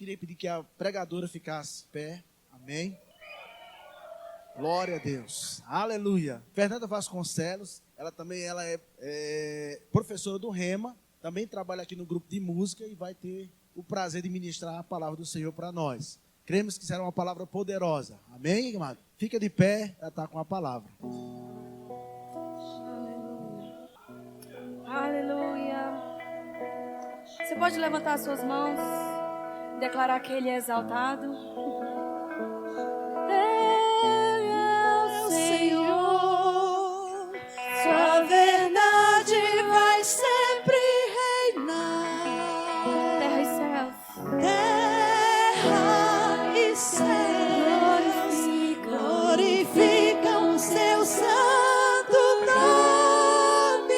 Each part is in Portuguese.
Queria pedir que a pregadora ficasse em pé. Amém. Glória a Deus. Aleluia. Fernanda Vasconcelos, ela é professora do Rema, também trabalha aqui no grupo de música e vai ter o prazer de ministrar a palavra do Senhor para nós. Cremos que será uma palavra poderosa. Amém, amado? Fica de pé, ela está com a palavra. Aleluia. Você pode levantar as suas mãos, declarar que Ele é exaltado. Ele é o Senhor, Sua verdade vai sempre reinar. terra e céus. Terra e céus glorificam seu santo nome.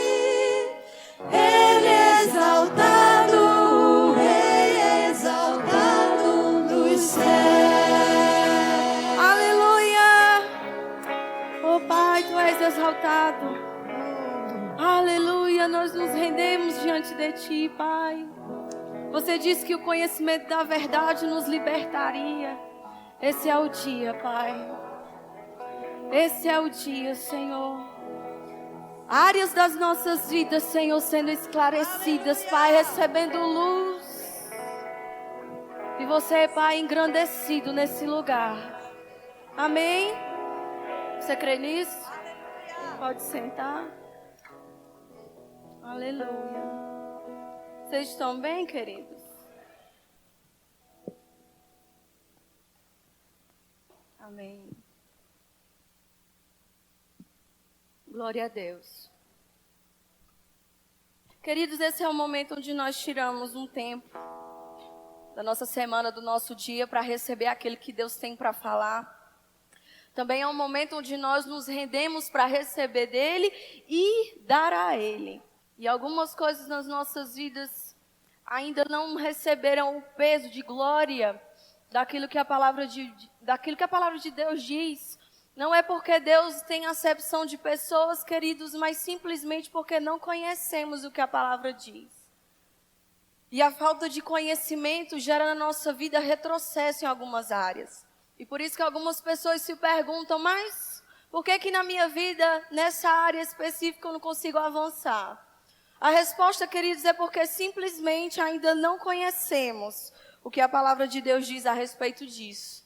Ele é exaltado, o Rei é exaltado nos céus. Aleluia. Oh Pai, Tu és exaltado. Aleluia. Nós nos rendemos diante de Ti, Pai. Você disse que o conhecimento da verdade nos libertaria. Esse é o dia, Pai. Esse é o dia, Senhor. Áreas das nossas vidas, Senhor, sendo esclarecidas, Pai, recebendo luz. E você, Pai, engrandecido nesse lugar. Amém? Você crê nisso? Pode sentar. Aleluia. Vocês estão bem, queridos? Amém. Glória a Deus. Queridos, esse é o momento onde nós tiramos um tempo da nossa semana, do nosso dia, para receber aquilo que Deus tem para falar. Também é um momento onde nós nos rendemos para receber dele e dar a ele. E algumas coisas nas nossas vidas ainda não receberam o peso de glória daquilo que a palavra de Deus diz. Não é porque Deus tem acepção de pessoas, queridos, mas simplesmente porque não conhecemos o que a palavra diz. E a falta de conhecimento gera na nossa vida retrocesso em algumas áreas. E por isso que algumas pessoas se perguntam, mas por que na minha vida, nessa área específica, eu não consigo avançar? A resposta, queridos, é porque simplesmente ainda não conhecemos o que a palavra de Deus diz a respeito disso.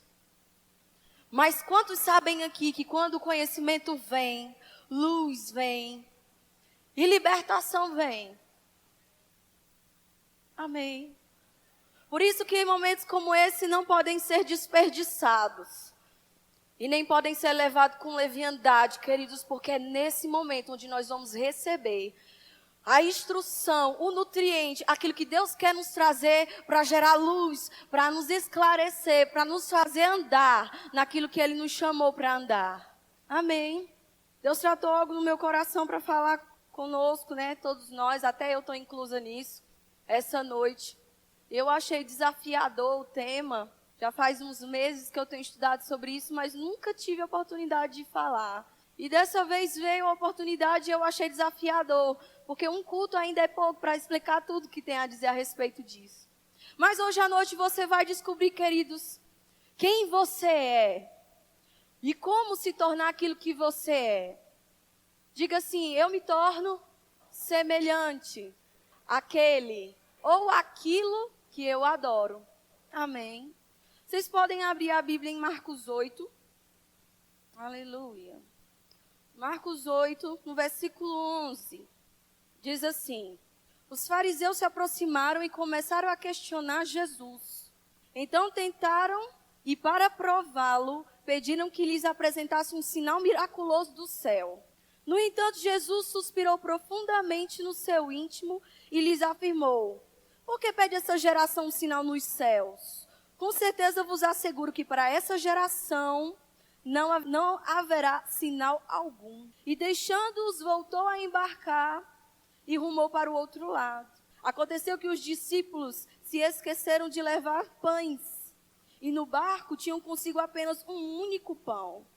Mas quantos sabem aqui que quando o conhecimento vem, luz vem e libertação vem? Amém. Por isso que em momentos como esse não podem ser desperdiçados. E nem podem ser levados com leviandade, queridos, porque é nesse momento onde nós vamos receber a instrução, o nutriente, aquilo que Deus quer nos trazer para gerar luz, para nos esclarecer, para nos fazer andar naquilo que Ele nos chamou para andar. Amém. Deus tratou algo no meu coração para falar conosco, né? Todos nós, até eu estou inclusa nisso, essa noite. Eu achei desafiador o tema. Já faz uns meses que eu tenho estudado sobre isso, mas nunca tive a oportunidade de falar. E dessa vez veio a oportunidade e eu achei desafiador, porque um culto ainda é pouco para explicar tudo que tem a dizer a respeito disso. Mas hoje à noite você vai descobrir, queridos, quem você é e como se tornar aquilo que você é. Diga assim, eu me torno semelhante àquele ou àquilo que eu adoro. Amém. Vocês podem abrir a Bíblia em Marcos 8. Aleluia. Marcos 8, no versículo 11, diz assim: os fariseus se aproximaram e começaram a questionar Jesus. Então tentaram e para prová-lo, pediram que lhes apresentasse um sinal miraculoso do céu. No entanto, Jesus suspirou profundamente no seu íntimo e lhes afirmou: por que pede essa geração um sinal nos céus? Com certeza vos asseguro que para essa geração não haverá sinal algum. E deixando-os, voltou a embarcar e rumou para o outro lado. Aconteceu que os discípulos se esqueceram de levar pães. E no barco tinham consigo apenas um único pão.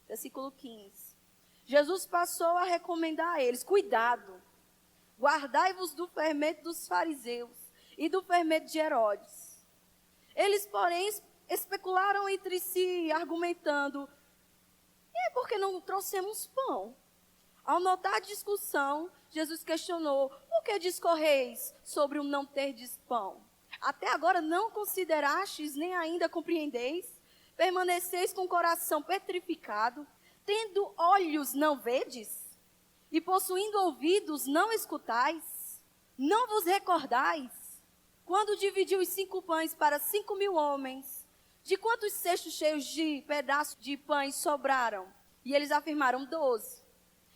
Versículo 15. Jesus passou a recomendar a eles: cuidado, guardai-vos do fermento dos fariseus e do fermento de Herodes. Eles, porém, especularam entre si, argumentando: e por que não trouxemos pão? Ao notar a discussão, Jesus questionou: por que discorreis sobre o não terdes pão? Até agora não considerastes, nem ainda compreendeis? Permaneceis com o coração petrificado? Tendo olhos, não vedes? E possuindo ouvidos, não escutais? Não vos recordais? Quando dividiu os 5 pães para 5.000 homens, de quantos cestos cheios de pedaços de pães sobraram? E eles afirmaram: 12.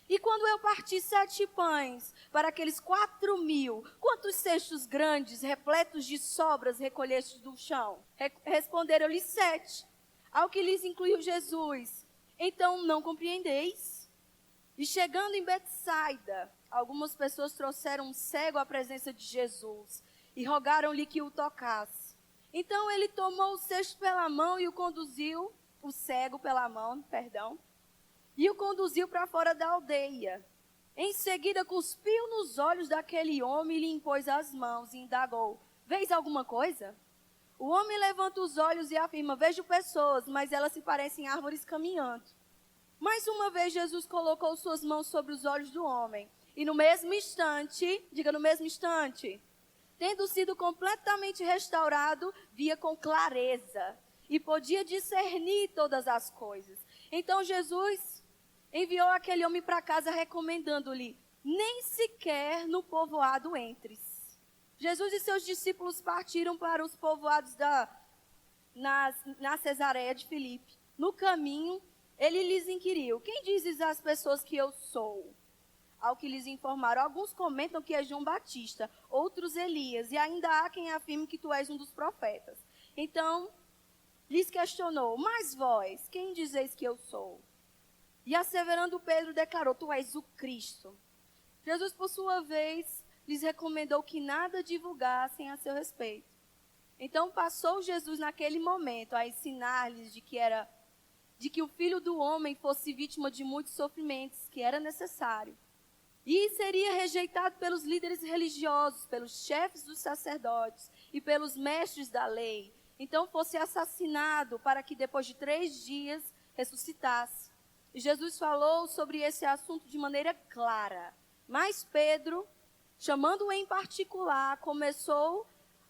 E quando eu parti 7 pães para aqueles 4.000, quantos cestos grandes, repletos de sobras, recolheste do chão? Responderam-lhe 7. Ao que lhes incluiu Jesus: então não compreendeis? E chegando em Betsaida, algumas pessoas trouxeram um cego à presença de Jesus e rogaram-lhe que o tocasse. Então ele tomou o cesto pela mão e o conduziu, o cego pela mão, e o conduziu para fora da aldeia. Em seguida, cuspiu nos olhos daquele homem e lhe impôs as mãos e indagou: vês alguma coisa? O homem levanta os olhos e afirma: vejo pessoas, mas elas se parecem árvores caminhando. Mais uma vez, Jesus colocou suas mãos sobre os olhos do homem. E no mesmo instante, diga no mesmo instante, tendo sido completamente restaurado, via com clareza e podia discernir todas as coisas. Então Jesus enviou aquele homem para casa, recomendando-lhe: nem sequer no povoado entres. Jesus e seus discípulos partiram para os povoados na Cesareia de Filipe. No caminho, ele lhes inquiriu: quem dizes às pessoas que eu sou? Ao que lhes informaram: alguns comentam que és João Batista, outros Elias, e ainda há quem afirme que tu és um dos profetas. Então, lhes questionou: mas vós, quem dizeis que eu sou? E asseverando Pedro, declarou: tu és o Cristo. Jesus, por sua vez, lhes recomendou que nada divulgassem a seu respeito. Então passou Jesus naquele momento a ensinar-lhes de que o Filho do Homem fosse vítima de muitos sofrimentos, que era necessário. E seria rejeitado pelos líderes religiosos, pelos chefes dos sacerdotes e pelos mestres da lei. Então fosse assassinado para que depois de 3 dias ressuscitasse. E Jesus falou sobre esse assunto de maneira clara. Mas Pedro, chamando-o em particular, começou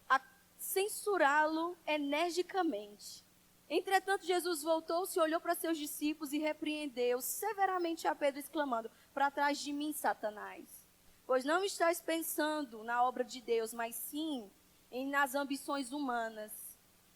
a censurá-lo energicamente. Entretanto, Jesus voltou-se, olhou para seus discípulos e repreendeu severamente a Pedro, exclamando: para trás de mim, Satanás, pois não estás pensando na obra de Deus, mas sim nas ambições humanas.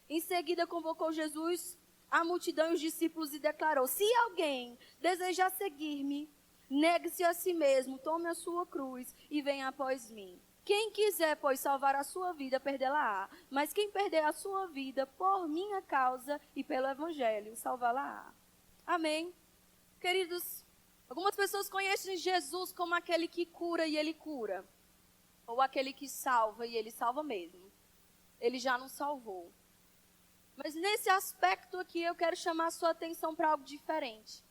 Em seguida, convocou Jesus a multidão e os discípulos e declarou: se alguém desejar seguir-me, negue-se a si mesmo, tome a sua cruz e venha após mim. Quem quiser, pois, salvar a sua vida, perdê-la-á. Mas quem perder a sua vida por minha causa e pelo evangelho, salvá-la-á. Amém. Queridos, algumas pessoas conhecem Jesus como aquele que cura e ele cura. Ou aquele que salva e ele salva mesmo. Ele já nos salvou. Mas nesse aspecto aqui eu quero chamar a sua atenção para algo diferente.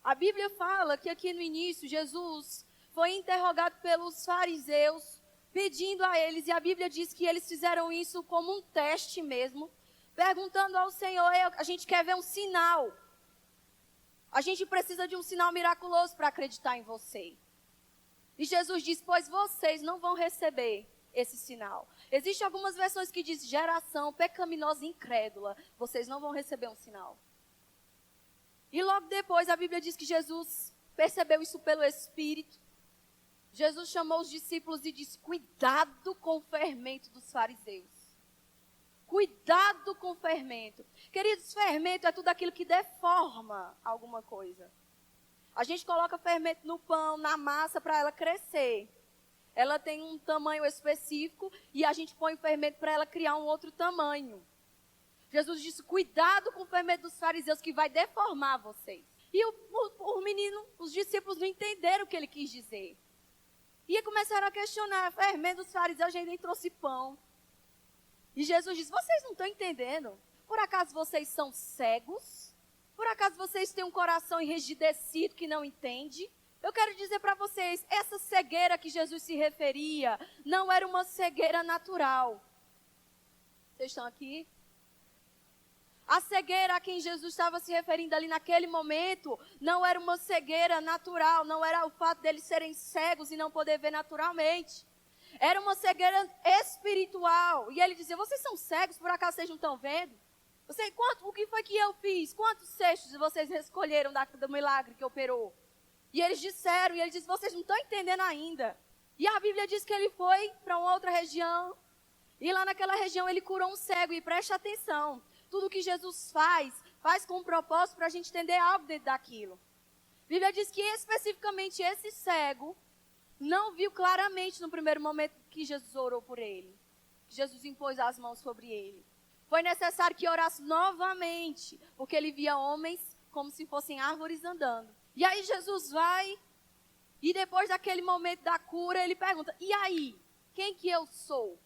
A Bíblia fala que aqui no início Jesus foi interrogado pelos fariseus, pedindo a eles, e a Bíblia diz que eles fizeram isso como um teste mesmo, perguntando ao Senhor: a gente quer ver um sinal. A gente precisa de um sinal miraculoso para acreditar em você. E Jesus diz: pois vocês não vão receber esse sinal. Existem algumas versões que dizem: geração pecaminosa e incrédula, vocês não vão receber um sinal. E logo depois a Bíblia diz que Jesus percebeu isso pelo Espírito. Jesus chamou os discípulos e disse: cuidado com o fermento dos fariseus. Cuidado com o fermento. Queridos, fermento é tudo aquilo que deforma alguma coisa. A gente coloca fermento no pão, na massa, para ela crescer. Ela tem um tamanho específico e a gente põe o fermento para ela criar um outro tamanho. Jesus disse: cuidado com o fermento dos fariseus, que vai deformar vocês. E os discípulos não entenderam o que ele quis dizer. E começaram a questionar: fermento dos fariseus, a gente nem trouxe pão. E Jesus disse: vocês não estão entendendo? Por acaso vocês são cegos? Por acaso vocês têm um coração enrijecido que não entende? Eu quero dizer para vocês, essa cegueira que Jesus se referia não era uma cegueira natural. Vocês estão aqui? A cegueira a quem Jesus estava se referindo ali naquele momento não era uma cegueira natural, não era o fato deles serem cegos e não poder ver naturalmente. Era uma cegueira espiritual. E ele dizia, vocês são cegos, por acaso vocês não estão vendo? O que foi que eu fiz? Quantos cestos vocês escolheram do milagre que operou? E eles disseram, e ele disse, vocês não estão entendendo ainda. E a Bíblia diz que ele foi para uma outra região. E lá naquela região ele curou um cego. E preste atenção. Tudo que Jesus faz com um propósito para a gente entender algo dentro daquilo. A Bíblia diz que especificamente esse cego não viu claramente no primeiro momento que Jesus orou por ele. Que Jesus impôs as mãos sobre ele. Foi necessário que orasse novamente, porque ele via homens como se fossem árvores andando. E aí Jesus vai, e depois daquele momento da cura, ele pergunta, e aí, quem que eu sou?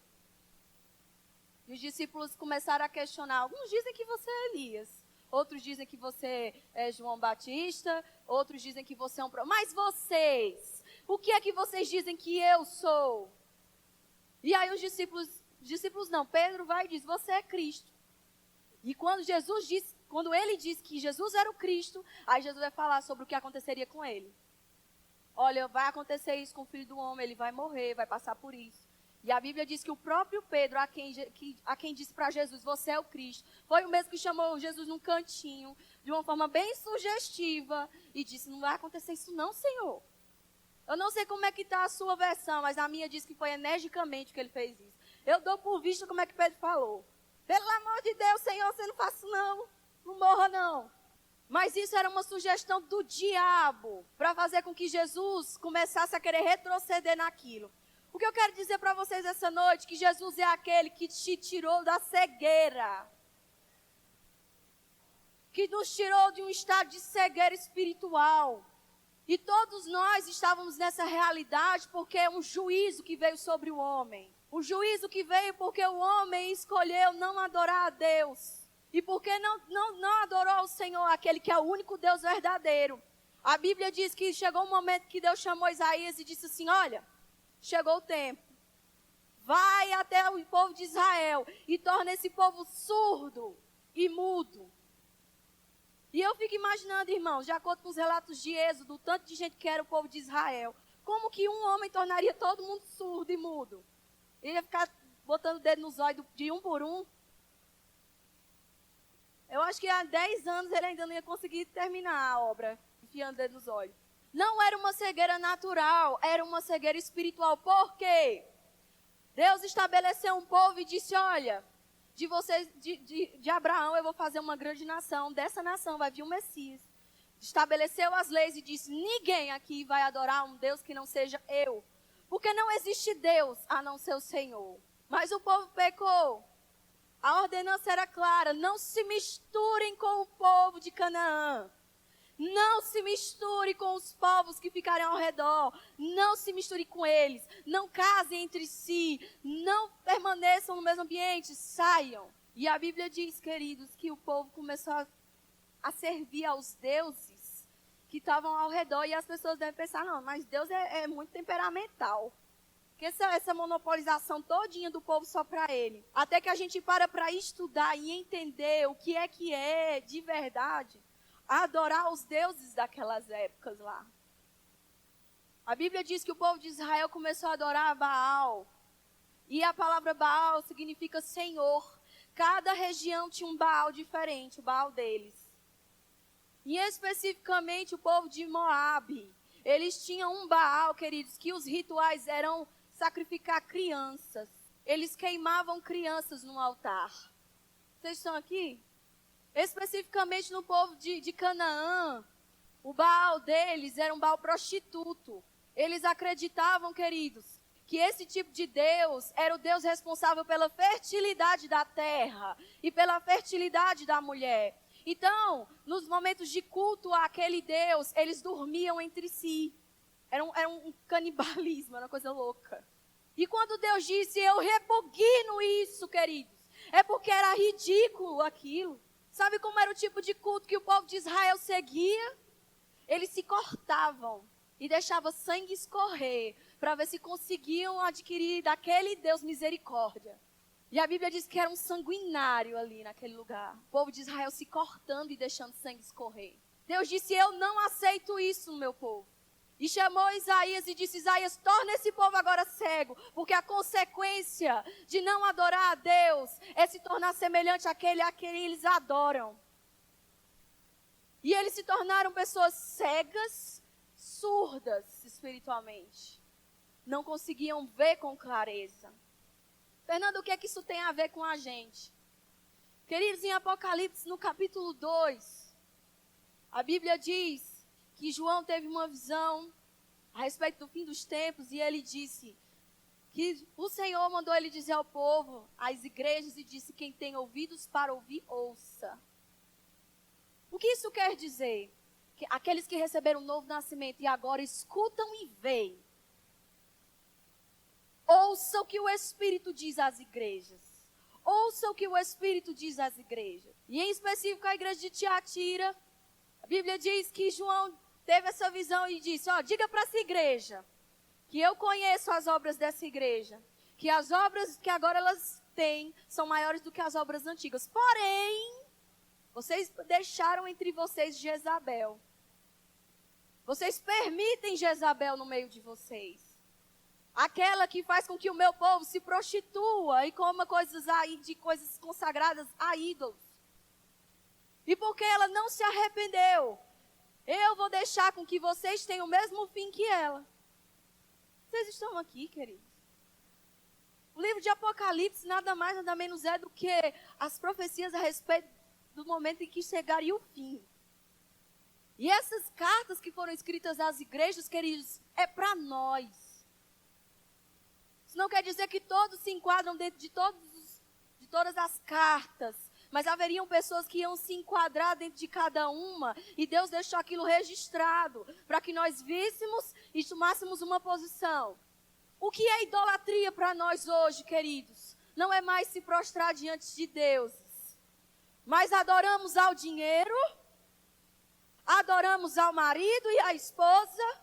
E os discípulos começaram a questionar. Alguns dizem que você é Elias. Outros dizem que você é João Batista. Outros dizem que você é um profeta. Mas vocês, o que é que vocês dizem que eu sou? E aí os discípulos não, Pedro vai e diz, você é Cristo. E quando ele disse que Jesus era o Cristo, aí Jesus vai falar sobre o que aconteceria com ele. Olha, vai acontecer isso com o Filho do Homem, ele vai morrer, vai passar por isso. E a Bíblia diz que o próprio Pedro, a quem disse para Jesus, você é o Cristo, foi o mesmo que chamou Jesus num cantinho, de uma forma bem sugestiva, e disse, não vai acontecer isso não, Senhor. Eu não sei como é que está a sua versão, mas a minha diz que foi energicamente que ele fez isso. Eu dou por visto como é que Pedro falou. Pelo amor de Deus, Senhor, você não faça isso não, não morra não. Mas isso era uma sugestão do diabo, para fazer com que Jesus começasse a querer retroceder naquilo. O que eu quero dizer para vocês essa noite, que Jesus é aquele que te tirou da cegueira. Que nos tirou de um estado de cegueira espiritual. E todos nós estávamos nessa realidade porque é um juízo que veio sobre o homem. O juízo que veio porque o homem escolheu não adorar a Deus. E porque não adorou o Senhor, aquele que é o único Deus verdadeiro. A Bíblia diz que chegou um momento que Deus chamou Isaías e disse assim, olha, chegou o tempo. Vai até o povo de Israel e torna esse povo surdo e mudo. E eu fico imaginando, irmãos, de acordo com os relatos de Êxodo, o tanto de gente que era o povo de Israel, como que um homem tornaria todo mundo surdo e mudo? Ele ia ficar botando o dedo nos olhos de um por um. Eu acho que há 10 anos ele ainda não ia conseguir terminar a obra, enfiando o dedo nos olhos. Não era uma cegueira natural, era uma cegueira espiritual. Por quê? Deus estabeleceu um povo e disse, olha, de vocês, de Abraão eu vou fazer uma grande nação, dessa nação vai vir um Messias. Estabeleceu as leis e disse, ninguém aqui vai adorar um Deus que não seja eu. Porque não existe Deus a não ser o Senhor. Mas o povo pecou. A ordenança era clara, não se misturem com o povo de Canaã. Não se misture com os povos que ficarem ao redor. Não se misture com eles. Não casem entre si. Não permaneçam no mesmo ambiente. Saiam. E a Bíblia diz, queridos, que o povo começou a servir aos deuses que estavam ao redor. E as pessoas devem pensar, não, mas Deus é muito temperamental. Que essa monopolização todinha do povo só para ele. Até que a gente para estudar e entender o que é de verdade. Adorar os deuses daquelas épocas lá. A Bíblia diz que o povo de Israel começou a adorar Baal. E a palavra Baal significa Senhor. Cada região tinha um Baal diferente, o Baal deles. E especificamente o povo de Moabe. Eles tinham um Baal, queridos, que os rituais eram sacrificar crianças. Eles queimavam crianças no altar. Vocês estão aqui? Especificamente no povo de Canaã, o Baal deles era um Baal prostituto. Eles acreditavam, queridos, que esse tipo de Deus era o Deus responsável pela fertilidade da terra e pela fertilidade da mulher. Então, nos momentos de culto àquele Deus, eles dormiam entre si. Era um canibalismo, era uma coisa louca. E quando Deus disse, eu repugno isso, queridos, é porque era ridículo aquilo. Sabe como era o tipo de culto que o povo de Israel seguia? Eles se cortavam e deixavam sangue escorrer para ver se conseguiam adquirir daquele Deus misericórdia. E a Bíblia diz que era um sanguinário ali naquele lugar. O povo de Israel se cortando e deixando sangue escorrer. Deus disse, eu não aceito isso no meu povo. E chamou Isaías e disse, Isaías, torna esse povo agora cego, porque a consequência de não adorar a Deus é se tornar semelhante àquele a quem eles adoram. E eles se tornaram pessoas cegas, surdas espiritualmente. Não conseguiam ver com clareza. Fernando, o que é que isso tem a ver com a gente? Queridos, em Apocalipse, no capítulo 2, a Bíblia diz que João teve uma visão a respeito do fim dos tempos e ele disse que o Senhor mandou ele dizer ao povo, às igrejas, e disse, quem tem ouvidos para ouvir, ouça. O que isso quer dizer? Que aqueles que receberam um novo nascimento e agora escutam e veem, ouça o que o Espírito diz às igrejas. Ouça o que o Espírito diz às igrejas. E em específico a igreja de Tiatira, a Bíblia diz que João teve essa visão e disse, diga para essa igreja que eu conheço as obras dessa igreja, que as obras que agora elas têm são maiores do que as obras antigas. Porém, vocês deixaram entre vocês Jezabel. Vocês permitem Jezabel no meio de vocês. Aquela que faz com que o meu povo se prostitua e coma coisas consagradas a ídolos. E porque ela não se arrependeu, eu vou deixar com que vocês tenham o mesmo fim que ela. Vocês estão aqui, queridos? O livro de Apocalipse nada mais, nada menos é do que as profecias a respeito do momento em que chegaria o fim. E essas cartas que foram escritas às igrejas, queridos, é para nós. Isso não quer dizer que todos se enquadram dentro de todas as cartas, mas haveriam pessoas que iam se enquadrar dentro de cada uma, e Deus deixou aquilo registrado, para que nós víssemos e tomássemos uma posição. O que é idolatria para nós hoje, queridos? Não é mais se prostrar diante de deuses, mas adoramos ao dinheiro, adoramos ao marido e à esposa,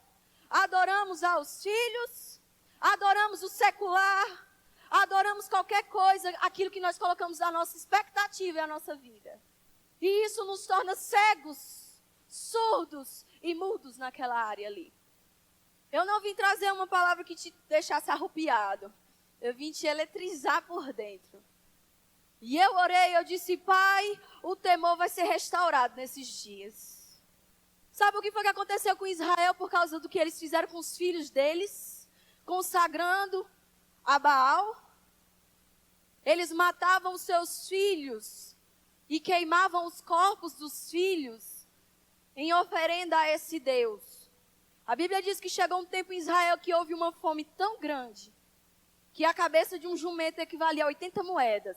adoramos aos filhos, adoramos o secular, adoramos qualquer coisa, aquilo que nós colocamos a nossa expectativa e a nossa vida. E isso nos torna cegos, surdos e mudos naquela área ali. Eu não vim trazer uma palavra que te deixasse arrupiado. Eu vim te eletrizar por dentro. E eu orei, eu disse, Pai, o temor vai ser restaurado nesses dias. Sabe o que foi que aconteceu com Israel por causa do que eles fizeram com os filhos deles? Consagrando a Baal. Eles matavam os seus filhos e queimavam os corpos dos filhos em oferenda a esse Deus. A Bíblia diz que chegou um tempo em Israel que houve uma fome tão grande que a cabeça de um jumento equivalia a 80 moedas.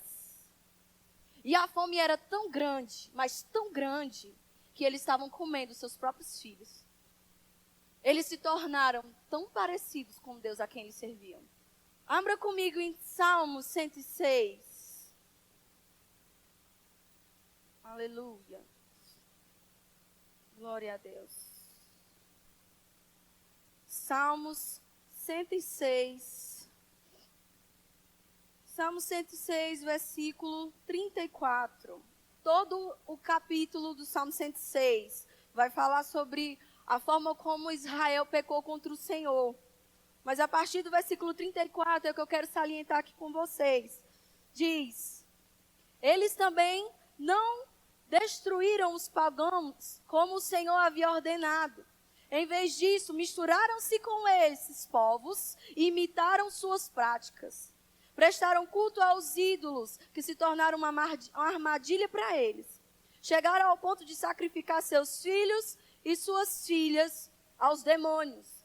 E a fome era tão grande, mas tão grande, que eles estavam comendo seus próprios filhos. Eles se tornaram tão parecidos com Deus a quem eles serviam. Abra comigo em Salmo 106. Aleluia. Glória a Deus. Salmos 106. Salmo 106, versículo 34. Todo o capítulo do Salmo 106 vai falar sobre a forma como Israel pecou contra o Senhor. Mas a partir do versículo 34 é o que eu quero salientar aqui com vocês. Diz, eles também não destruíram os pagãos como o Senhor havia ordenado. Em vez disso, misturaram-se com esses povos e imitaram suas práticas. Prestaram culto aos ídolos, que se tornaram uma armadilha para eles. Chegaram ao ponto de sacrificar seus filhos e suas filhas aos demônios.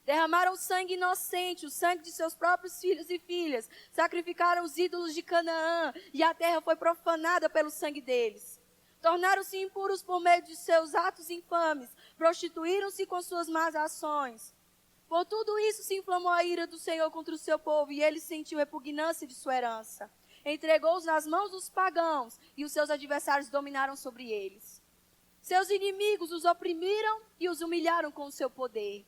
Derramaram sangue inocente, o sangue de seus próprios filhos e filhas. Sacrificaram os ídolos de Canaã e a terra foi profanada pelo sangue deles. Tornaram-se impuros por meio de seus atos infames. Prostituíram-se com suas más ações. Por tudo isso se inflamou a ira do Senhor contra o seu povo e ele sentiu repugnância de sua herança. Entregou-os nas mãos dos pagãos e os seus adversários dominaram sobre eles. Seus inimigos os oprimiram e os humilharam com o seu poder.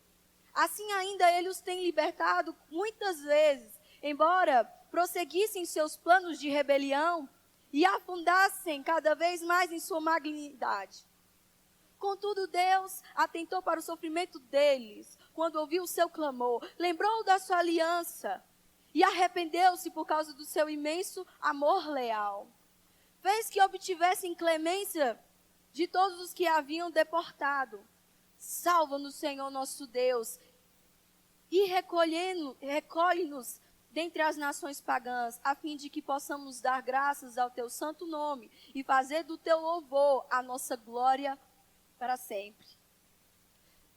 Assim ainda ele os tem libertado muitas vezes, embora prosseguissem seus planos de rebelião e afundassem cada vez mais em sua malignidade. Contudo, Deus atentou para o sofrimento deles, quando ouviu o seu clamor, lembrou da sua aliança e arrependeu-se por causa do seu imenso amor leal. Fez que obtivessem clemência de todos os que haviam deportado. Salva-nos, Senhor nosso Deus, e recolhe-nos dentre as nações pagãs, a fim de que possamos dar graças ao teu santo nome e fazer do teu louvor a nossa glória para sempre.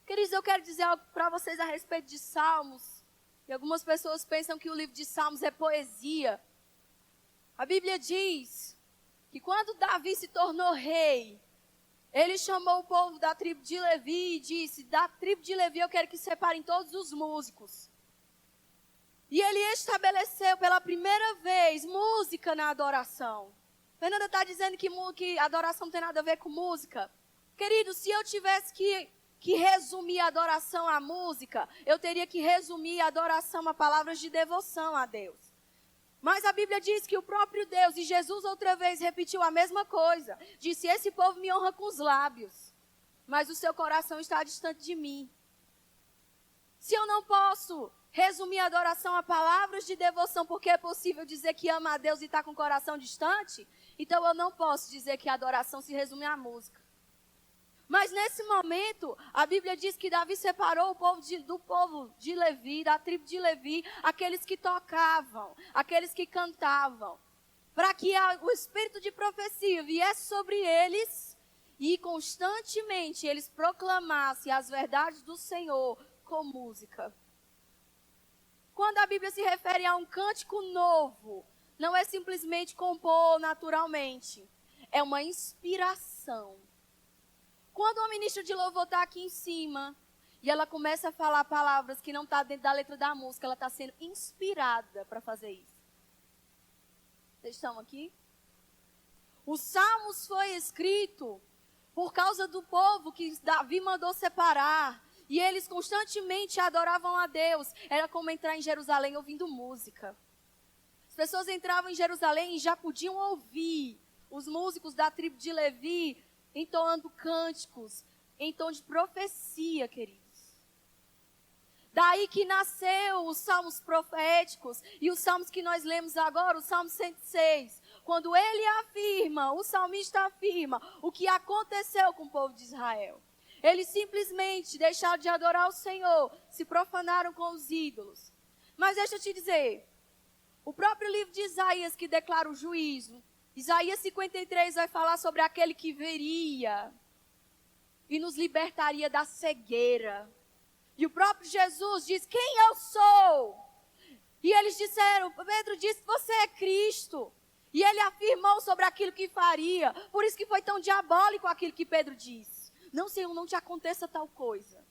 Queridos, eu quero dizer algo para vocês a respeito de Salmos. E algumas pessoas pensam que o livro de Salmos é poesia. A Bíblia diz que quando Davi se tornou rei, ele chamou o povo da tribo de Levi e disse: da tribo de Levi eu quero que separem todos os músicos. E ele estabeleceu pela primeira vez música na adoração. Fernanda está dizendo que adoração não tem nada a ver com música. Querido, se eu tivesse que resumir a adoração à música, eu teria que resumir a adoração a palavras de devoção a Deus. Mas a Bíblia diz que o próprio Deus, e Jesus outra vez repetiu a mesma coisa, disse: esse povo me honra com os lábios, mas o seu coração está distante de mim. Se eu não posso resumir a adoração a palavras de devoção, porque é possível dizer que ama a Deus e está com o coração distante, então eu não posso dizer que a adoração se resume à música. Mas nesse momento, a Bíblia diz que Davi separou do povo de Levi, da tribo de Levi, aqueles que tocavam, aqueles que cantavam, para que o espírito de profecia viesse sobre eles e constantemente eles proclamassem as verdades do Senhor com música. Quando a Bíblia se refere a um cântico novo, não é simplesmente compor naturalmente, é uma inspiração. Quando uma ministra de louvor está aqui em cima e ela começa a falar palavras que não estão dentro da letra da música, ela está sendo inspirada para fazer isso. Vocês estão aqui? Os Salmos foi escrito por causa do povo que Davi mandou separar. E eles constantemente adoravam a Deus. Era como entrar em Jerusalém ouvindo música. As pessoas entravam em Jerusalém e já podiam ouvir os músicos da tribo de Levi entoando cânticos, em tom de profecia, queridos. Daí que nasceu os salmos proféticos e os salmos que nós lemos agora, o Salmo 106. Quando ele afirma, o salmista afirma o que aconteceu com o povo de Israel. Eles simplesmente deixaram de adorar o Senhor, se profanaram com os ídolos. Mas deixa eu te dizer, o próprio livro de Isaías que declara o juízo, Isaías 53 vai falar sobre aquele que viria e nos libertaria da cegueira. E o próprio Jesus diz: quem eu sou? E eles disseram, Pedro disse: você é Cristo. E ele afirmou sobre aquilo que faria. Por isso que foi tão diabólico aquilo que Pedro disse. Não, Senhor, não te aconteça tal coisa.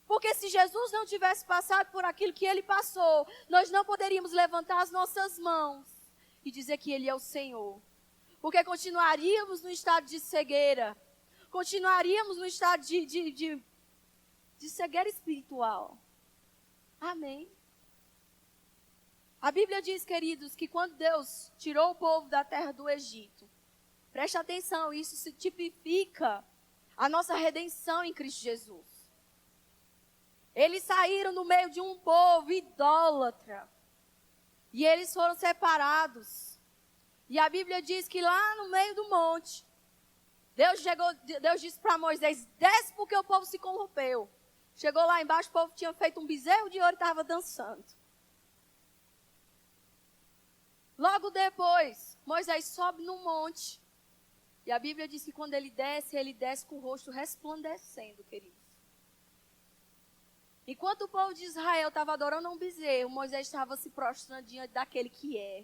Porque se Jesus não tivesse passado por aquilo que ele passou, nós não poderíamos levantar as nossas mãos e dizer que ele é o Senhor. Porque continuaríamos no estado de cegueira. Continuaríamos no estado de cegueira espiritual. Amém. A Bíblia diz, queridos, que quando Deus tirou o povo da terra do Egito, preste atenção, isso se tipifica a nossa redenção em Cristo Jesus. Eles saíram no meio de um povo idólatra. E eles foram separados. E a Bíblia diz que lá no meio do monte, Deus disse para Moisés: desce porque o povo se corrompeu. Chegou lá embaixo, o povo tinha feito um bezerro de ouro e estava dançando. Logo depois, Moisés sobe no monte. E a Bíblia diz que quando ele desce com o rosto resplandecendo, queridos. Enquanto o povo de Israel estava adorando um bezerro, Moisés estava se prostrando diante daquele que é.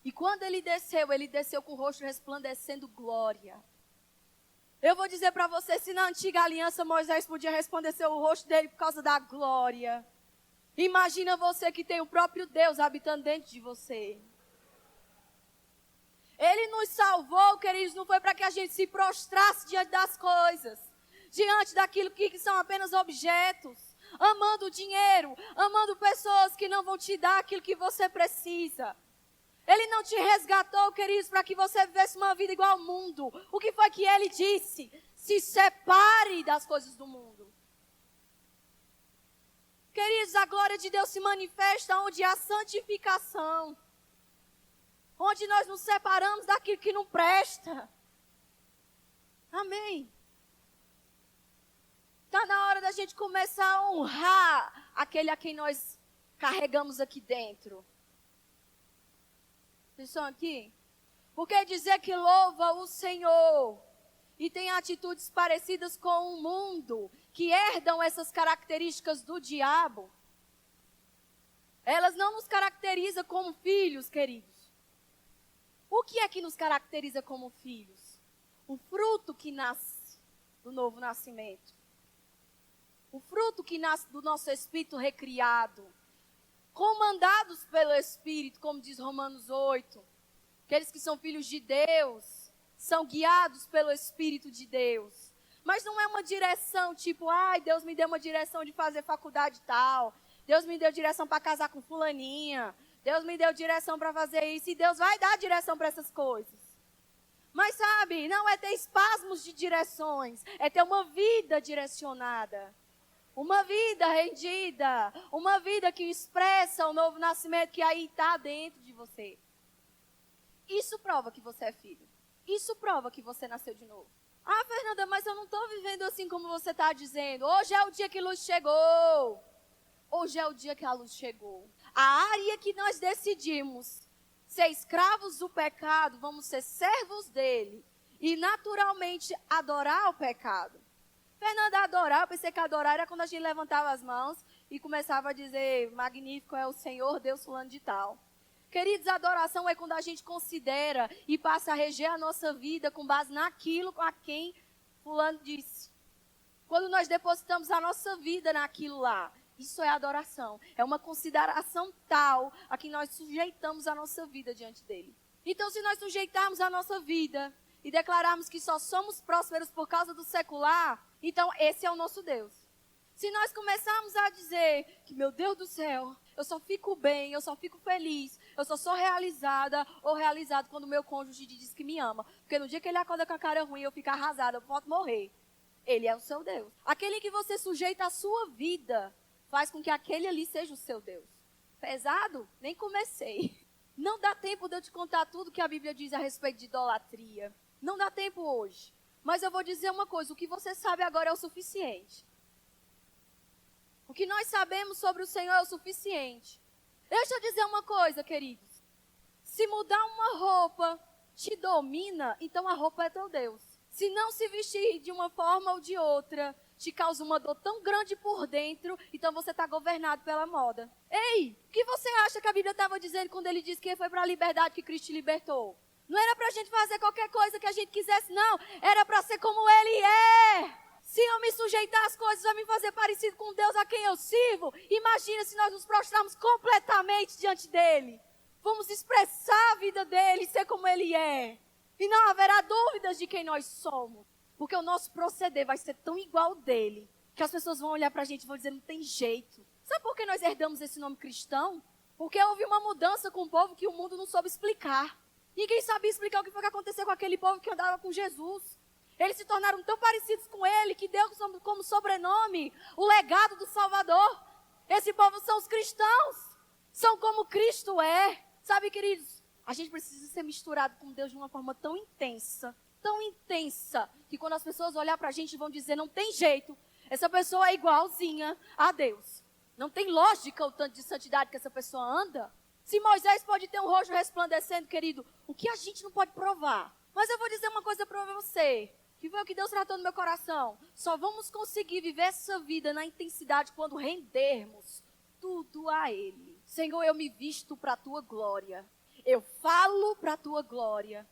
E quando ele desceu com o rosto resplandecendo glória. Eu vou dizer para você, se na antiga aliança Moisés podia resplandecer o rosto dele por causa da glória. Imagina você que tem o próprio Deus habitando dentro de você. Ele nos salvou, queridos, não foi para que a gente se prostrasse diante das coisas. Diante daquilo que são apenas objetos. amando o dinheiro, amando pessoas que não vão te dar aquilo que você precisa. Ele não te resgatou, queridos, para que você vivesse uma vida igual ao mundo. O que foi que ele disse? Se separe das coisas do mundo. Queridos, a glória de Deus se manifesta onde há santificação. Onde nós nos separamos daquilo que não presta. Amém. Está na hora da gente começar a honrar aquele a quem nós carregamos aqui dentro. Vocês estão aqui? Porque dizer que louva o Senhor e tem atitudes parecidas com o mundo, que herdam essas características do diabo, elas não nos caracterizam como filhos, queridos. O que é que nos caracteriza como filhos? O fruto que nasce do novo nascimento. O fruto que nasce do nosso espírito recriado. Comandados pelo Espírito, como diz Romanos 8. Aqueles que são filhos de Deus, são guiados pelo Espírito de Deus. Mas não é uma direção tipo, Deus me deu uma direção de fazer faculdade tal. Deus me deu direção para casar com fulaninha. Deus me deu direção para fazer isso. E Deus vai dar direção para essas coisas. Mas sabe, não é ter espasmos de direções. É ter uma vida direcionada. Uma vida rendida. Uma vida que expressa o novo nascimento que aí está dentro de você. Isso prova que você é filho. Isso prova que você nasceu de novo. Fernanda, mas eu não estou vivendo assim como você está dizendo. Hoje é o dia que a luz chegou. Hoje é o dia que a luz chegou. A área que nós decidimos ser escravos do pecado, vamos ser servos dele. E naturalmente adorar o pecado. Fernanda, adorar, eu pensei que adorar era quando a gente levantava as mãos e começava a dizer, magnífico é o Senhor, Deus fulano de tal. Queridos, adoração é quando a gente considera e passa a reger a nossa vida com base naquilo a quem fulano disse. Quando nós depositamos a nossa vida naquilo lá, isso é adoração. É uma consideração tal a que nós sujeitamos a nossa vida diante dele. Então, se nós sujeitarmos a nossa vida e declararmos que só somos prósperos por causa do secular, então esse é o nosso Deus. Se nós começarmos a dizer que, meu Deus do céu, eu só fico bem, eu só fico feliz, eu só sou realizada ou realizado quando o meu cônjuge diz que me ama. Porque no dia que ele acorda com a cara ruim, eu fico arrasada, eu posso morrer. Ele é o seu Deus. Aquele que você sujeita a sua vida, faz com que aquele ali seja o seu Deus. Pesado? Nem comecei. Não dá tempo de eu te contar tudo que a Bíblia diz a respeito de idolatria. Não dá tempo hoje. Mas eu vou dizer uma coisa, o que você sabe agora é o suficiente. O que nós sabemos sobre o Senhor é o suficiente. Deixa eu dizer uma coisa, queridos. Se mudar uma roupa te domina, então a roupa é teu Deus. Se não se vestir de uma forma ou de outra te causa uma dor tão grande por dentro, então você está governado pela moda. Ei, o que você acha que a Bíblia estava dizendo quando ele disse que foi para a liberdade que Cristo te libertou? Não era para a gente fazer qualquer coisa que a gente quisesse, não. Era para ser como Ele é. Se eu me sujeitar às coisas a me fazer parecido com Deus a quem eu sirvo, imagina se nós nos prostrarmos completamente diante dEle. Vamos expressar a vida dEle, ser como Ele é. E não haverá dúvidas de quem nós somos. Porque o nosso proceder vai ser tão igual ao dEle, que as pessoas vão olhar para a gente e vão dizer, não tem jeito. Sabe por que nós herdamos esse nome cristão? Porque houve uma mudança com o povo que o mundo não soube explicar. Ninguém sabia explicar o que foi que aconteceu com aquele povo que andava com Jesus. Eles se tornaram tão parecidos com ele que deu como sobrenome o legado do Salvador. Esse povo são os cristãos. São como Cristo é. Sabe, queridos, a gente precisa ser misturado com Deus de uma forma tão intensa, que quando as pessoas olhar pra gente vão dizer, não tem jeito, essa pessoa é igualzinha a Deus. Não tem lógica o tanto de santidade que essa pessoa anda. Se Moisés pode ter um rosto resplandecendo, querido, o que a gente não pode provar? Mas eu vou dizer uma coisa para você, que foi o que Deus tratou no meu coração. Só vamos conseguir viver essa vida na intensidade quando rendermos tudo a Ele. Senhor, eu me visto para a Tua glória. Eu falo para a Tua glória.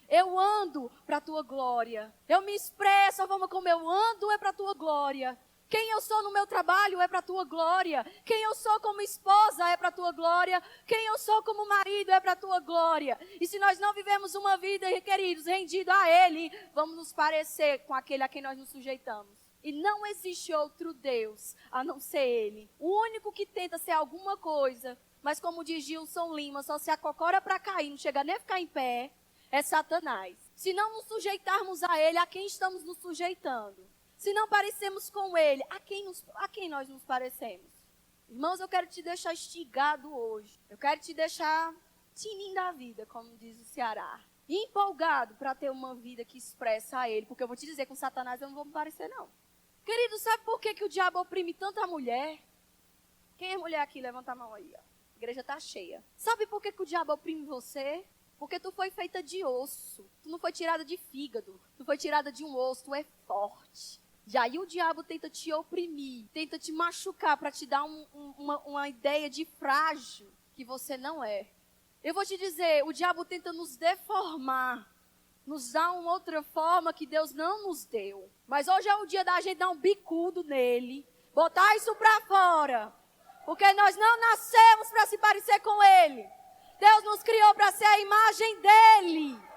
Eu ando para a Tua glória. Eu me expresso, a forma como eu ando é para a Tua glória. Quem eu sou no meu trabalho é para a Tua glória. Quem eu sou como esposa é para a Tua glória. Quem eu sou como marido é para a Tua glória. E se nós não vivemos uma vida, queridos, rendida a Ele, vamos nos parecer com aquele a quem nós nos sujeitamos. E não existe outro Deus a não ser Ele. O único que tenta ser alguma coisa, mas como diz Gilson Lima, só se acocora para cair, não chega nem a ficar em pé, é Satanás. Se não nos sujeitarmos a Ele, a quem estamos nos sujeitando? Se não parecemos com Ele, a quem nós nos parecemos? Irmãos, eu quero te deixar instigado hoje. Eu quero te deixar tinindo da vida, como diz o Ceará. Empolgado para ter uma vida que expressa a Ele. Porque eu vou te dizer, com Satanás eu não vou me parecer, não. Querido, sabe por que o diabo oprime tanta mulher? Quem é mulher aqui? Levanta a mão aí, ó. A igreja está cheia. Sabe por que o diabo oprime você? Porque tu foi feita de osso. Tu não foi tirada de fígado. Tu foi tirada de um osso. Tu é forte. E aí o diabo tenta te oprimir, tenta te machucar para te dar uma ideia de frágil que você não é. Eu vou te dizer, o diabo tenta nos deformar, nos dar uma outra forma que Deus não nos deu. Mas hoje é o dia da gente dar um bicudo nele, botar isso para fora. Porque nós não nascemos para se parecer com Ele. Deus nos criou para ser a imagem dEle.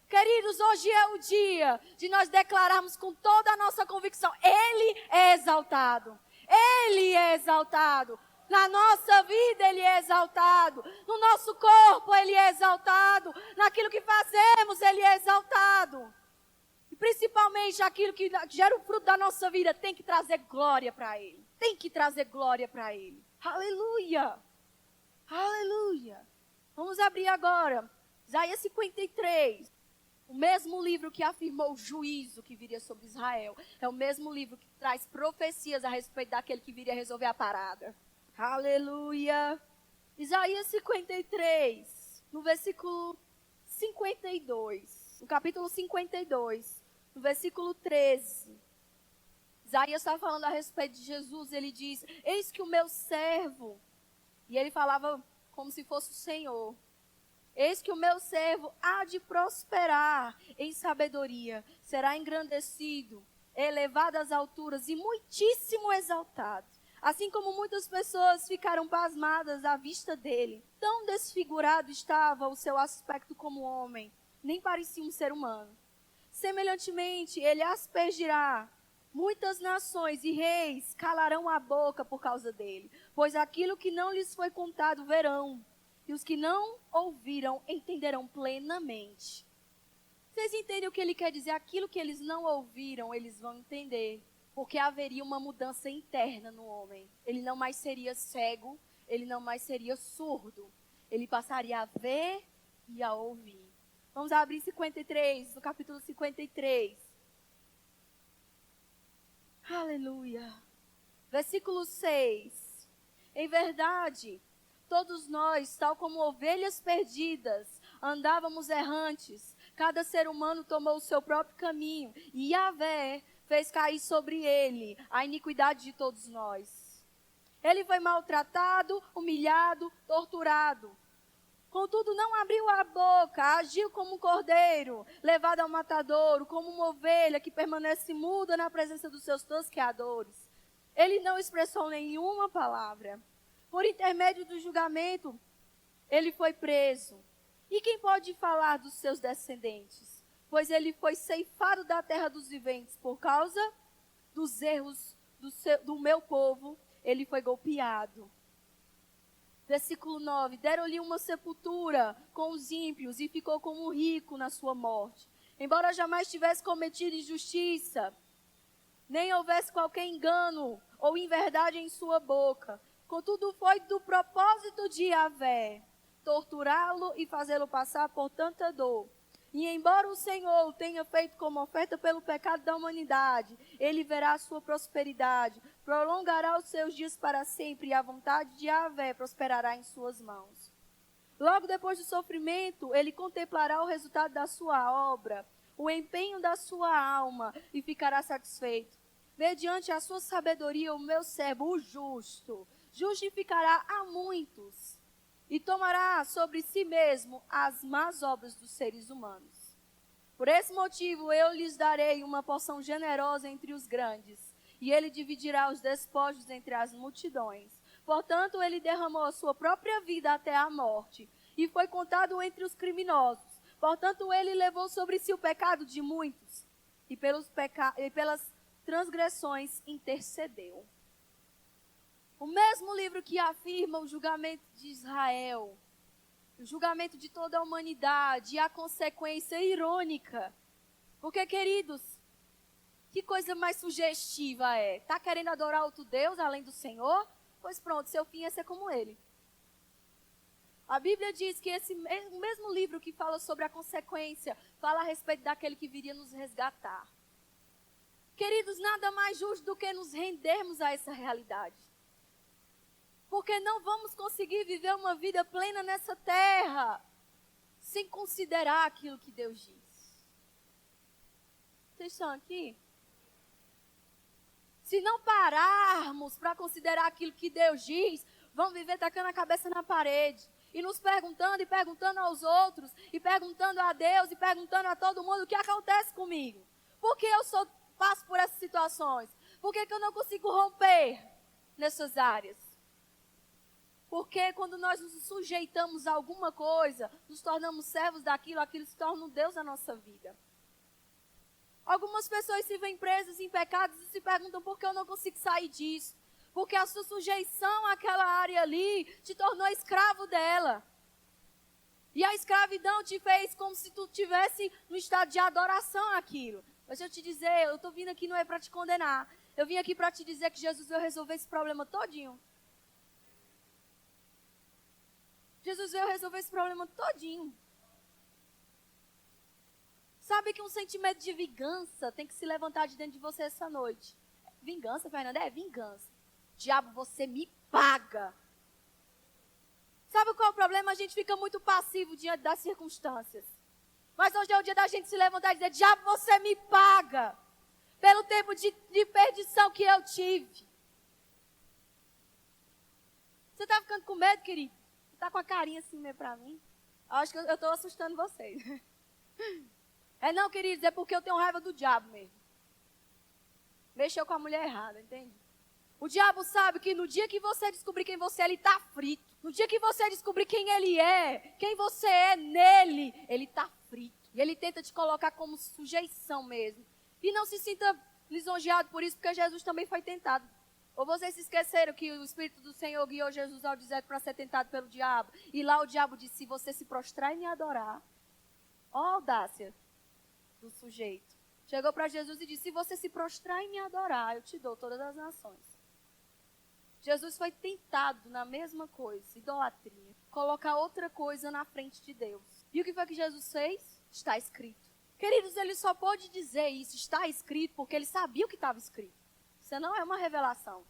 Queridos, hoje é o dia de nós declararmos com toda a nossa convicção, Ele é exaltado. Ele é exaltado. Na nossa vida Ele é exaltado. No nosso corpo Ele é exaltado. Naquilo que fazemos Ele é exaltado. E principalmente aquilo que gera o fruto da nossa vida tem que trazer glória para Ele. Tem que trazer glória para Ele. Aleluia. Aleluia. Vamos abrir agora. Isaías 53. O mesmo livro que afirmou o juízo que viria sobre Israel. É o mesmo livro que traz profecias a respeito daquele que viria resolver a parada. Aleluia. Isaías 53, no versículo 52. No capítulo 52, no versículo 13. Isaías está falando a respeito de Jesus. Ele diz, eis que o meu servo. E ele falava como se fosse o Senhor. Eis que o meu servo há de prosperar em sabedoria, será engrandecido, elevado às alturas e muitíssimo exaltado. Assim como muitas pessoas ficaram pasmadas à vista dele. Tão desfigurado estava o seu aspecto como homem, nem parecia um ser humano. Semelhantemente, ele aspergirá muitas nações e reis calarão a boca por causa dele, pois aquilo que não lhes foi contado verão. E os que não ouviram entenderão plenamente. Vocês entendem o que ele quer dizer? Aquilo que eles não ouviram, eles vão entender. Porque haveria uma mudança interna no homem. Ele não mais seria cego, ele não mais seria surdo. Ele passaria a ver e a ouvir. Vamos abrir 53, no capítulo 53. Aleluia. Versículo 6. Em verdade, todos nós, tal como ovelhas perdidas, andávamos errantes. Cada ser humano tomou o seu próprio caminho. E Yahvé fez cair sobre ele a iniquidade de todos nós. Ele foi maltratado, humilhado, torturado. Contudo, não abriu a boca, agiu como um cordeiro, levado ao matadouro, como uma ovelha que permanece muda na presença dos seus tosqueadores. Ele não expressou nenhuma palavra. Por intermédio do julgamento, ele foi preso. E quem pode falar dos seus descendentes? Pois ele foi ceifado da terra dos viventes por causa dos erros do meu povo. Ele foi golpeado. Versículo 9. Deram-lhe uma sepultura com os ímpios e ficou como rico na sua morte. Embora jamais tivesse cometido injustiça, nem houvesse qualquer engano ou inverdade em sua boca. Contudo, foi do propósito de Yahvé torturá-lo e fazê-lo passar por tanta dor. E embora o Senhor o tenha feito como oferta pelo pecado da humanidade, ele verá a sua prosperidade, prolongará os seus dias para sempre e a vontade de Yahvé prosperará em suas mãos. Logo depois do sofrimento, ele contemplará o resultado da sua obra, o empenho da sua alma e ficará satisfeito. Mediante a sua sabedoria, o meu servo, o justo, justificará a muitos e tomará sobre si mesmo as más obras dos seres humanos. Por esse motivo, eu lhes darei uma porção generosa entre os grandes, e ele dividirá os despojos entre as multidões. Portanto, ele derramou a sua própria vida até a morte, e foi contado entre os criminosos. Portanto, ele levou sobre si o pecado de muitos, e pelas transgressões intercedeu. O mesmo livro que afirma o julgamento de Israel, o julgamento de toda a humanidade e a consequência irônica. Porque, queridos, que coisa mais sugestiva é? Está querendo adorar outro Deus além do Senhor? Pois pronto, seu fim é ser como ele. A Bíblia diz que o mesmo livro que fala sobre a consequência, fala a respeito daquele que viria nos resgatar. Queridos, nada mais justo do que nos rendermos a essa realidade. Porque não vamos conseguir viver uma vida plena nessa terra sem considerar aquilo que Deus diz. Vocês estão aqui? Se não pararmos para considerar aquilo que Deus diz, vamos viver tacando a cabeça na parede. E nos perguntando e perguntando aos outros, e perguntando a Deus, e perguntando a todo mundo o que acontece comigo. Por que eu passo por essas situações? Por que eu não consigo romper nessas áreas? Porque quando nós nos sujeitamos a alguma coisa, nos tornamos servos daquilo, aquilo se torna um Deus na nossa vida. Algumas pessoas se veem presas em pecados e se perguntam por que eu não consigo sair disso. Porque a sua sujeição àquela área ali te tornou escravo dela. E a escravidão te fez como se tu estivesse no estado de adoração àquilo. Mas deixa eu te dizer, eu estou vindo aqui não é para te condenar. Eu vim aqui para te dizer que Jesus veio resolver esse problema todinho. Jesus veio resolver esse problema todinho. Sabe que um sentimento de vingança tem que se levantar de dentro de você essa noite. Vingança, Fernanda? É vingança. Diabo, você me paga. Sabe qual é o problema? A gente fica muito passivo diante das circunstâncias. Mas hoje é o dia da gente se levantar e dizer, diabo, você me paga pelo tempo de perdição que eu tive. Você está ficando com medo, querido? Você está com a carinha assim meio para mim? Acho que eu estou assustando vocês. É não, queridos, é porque eu tenho raiva do diabo mesmo. Mexeu com a mulher errada, entende? O diabo sabe que no dia que você descobrir quem você é, ele está frito. No dia que você descobrir quem ele é, quem você é nele, ele está frito. E ele tenta te colocar como sujeição mesmo. E não se sinta lisonjeado por isso, porque Jesus também foi tentado. Ou vocês se esqueceram que o Espírito do Senhor guiou Jesus ao deserto para ser tentado pelo diabo. E lá o diabo disse, se você se prostrar e me adorar. Ó a audácia do sujeito. Chegou para Jesus e disse, se você se prostrar e me adorar, eu te dou todas as nações. Jesus foi tentado na mesma coisa, idolatria. Colocar outra coisa na frente de Deus. E o que foi que Jesus fez? Está escrito. Queridos, ele só pôde dizer isso, está escrito, porque ele sabia o que estava escrito. Isso não é uma revelação.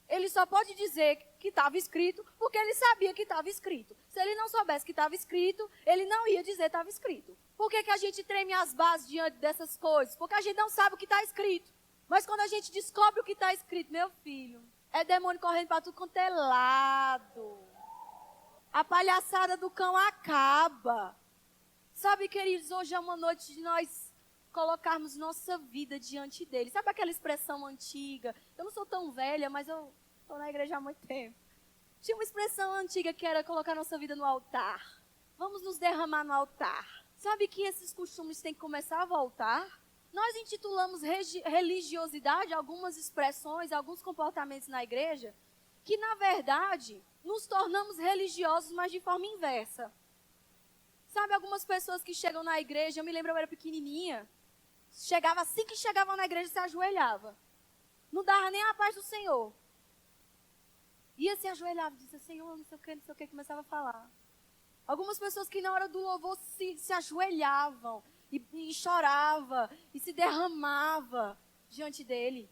Ele só pode dizer que estava escrito, porque ele sabia que estava escrito. Se ele não soubesse que estava escrito, ele não ia dizer que estava escrito. Por que a gente treme as bases diante dessas coisas? Porque a gente não sabe o que está escrito. Mas quando a gente descobre o que está escrito, meu filho, é demônio correndo para tudo quanto é lado. A palhaçada do cão acaba. Sabe, queridos, hoje é uma noite de nós colocarmos nossa vida diante dele. Sabe aquela expressão antiga? Eu não sou tão velha, mas eu estou na igreja há muito tempo. Tinha uma expressão antiga que era colocar nossa vida no altar. Vamos nos derramar no altar. Sabe que esses costumes têm que começar a voltar? Nós intitulamos religiosidade algumas expressões, alguns comportamentos na igreja, que na verdade nos tornamos religiosos, mas de forma inversa. Sabe, algumas pessoas que chegam na igreja, eu me lembro, eu era pequenininha, chegava assim que chegavam na igreja, se ajoelhava. Não dava nem a paz do Senhor. Ia se ajoelhava, dizia, Senhor, não sei o que, começava a falar. Algumas pessoas que na hora do louvor se ajoelhavam e chorava e se derramava diante dele.